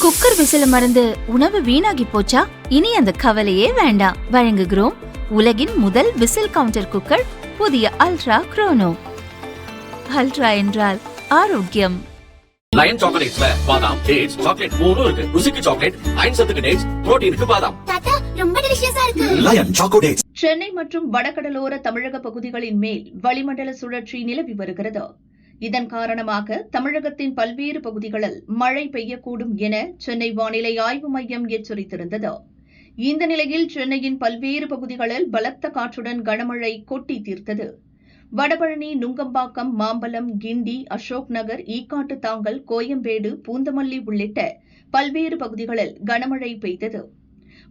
Cooker விசில மறந்து உணவு வீணாகி போச்சா? இனி அந்த கவலையே வேண்டாம். வழங்குகிறோம் உலகின் முதல் விசில் கவுண்டர் குக்கர், புதிய அல்ட்ரா குரோனோ. அல்ட்ரா என்றால் ஆரோக்கியம். லயன் சாக்லேட்ஸ்ல பாதாம், டேட்ஸ், சாக்லேட் மூணும் இருக்கு. ருசிக்கு சாக்லேட், அயன் சத்துக்கு டேட்ஸ், புரோட்டீனுக்கு பாதாம். தாத்தா ரொம்ப டெலிஷியஸா இருக்கு. Line choco dates. சென்னை மற்றும் வடகடலோர தமிழக பகுதிகளின் மேல் வளிமண்டல சுழற்சி நிலவி வருகிறது. இதன் காரணமாக தமிழகத்தின் பல்வேறு பகுதிகளில் மழை பெய்யக்கூடும் என சென்னை வானிலை ஆய்வு மையம் எச்சரித்திருந்தது. இந்த நிலையில் சென்னையின் பல்வேறு பகுதிகளில் பலத்த காற்றுடன் கனமழை கொட்டி தீர்த்தது. வடபழனி, நுங்கம்பாக்கம், மாம்பலம், கிண்டி, அசோக் நகர், ஈக்காட்டு தாங்கல், கோயம்பேடு, பூந்தமல்லி உள்ளிட்ட பல்வேறு பகுதிகளில் கனமழை பெய்தது.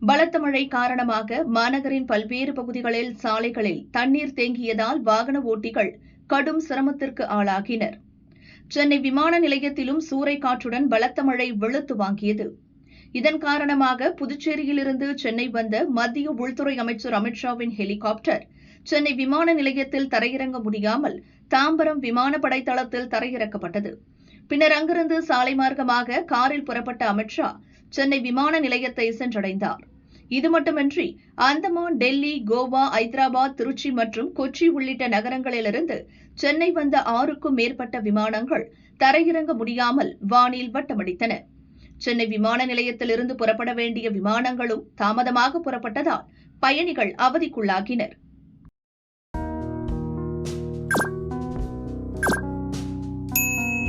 பலத்த மழை காரணமாக மாநகரின் பல்வேறு பகுதிகளில் சாலைகளில் தண்ணீர் தேங்கியதால் வாகன ஓட்டிகள் கடும் சிரமத்திற்கு ஆளாகினர். சென்னை விமான நிலையத்திலும் சூறைக்காற்றுடன் பலத்த மழை வெளுத்து வாங்கியது. இதன் காரணமாக புதுச்சேரியிலிருந்து சென்னை வந்த மத்திய உள்துறை அமைச்சர் அமித்ஷாவின் ஹெலிகாப்டர் சென்னை விமான நிலையத்தில் தரையிறங்க முடியாமல் தாம்பரம் விமானப்படை தளத்தில் தரையிறக்கப்பட்டது. பின்னர் அங்கிருந்து சாலை மார்க்கமாக காரில் புறப்பட்ட அமித்ஷா சென்னை விமான நிலையத்தை சென்றடைந்தார். இது மட்டுமின்றி அந்தமான், டெல்லி, கோவா, ஐதராபாத், திருச்சி மற்றும் கொச்சி உள்ளிட்ட நகரங்களிலிருந்து சென்னை வந்த 6க்கும் மேற்பட்ட விமானங்கள் தரையிறங்க முடியாமல் வானில் வட்டமடித்தன. சென்னை விமான நிலையத்திலிருந்து புறப்பட வேண்டிய விமானங்களும் தாமதமாக புறப்பட்டதால் பயணிகள் அவதிக்குள்ளாகினர்.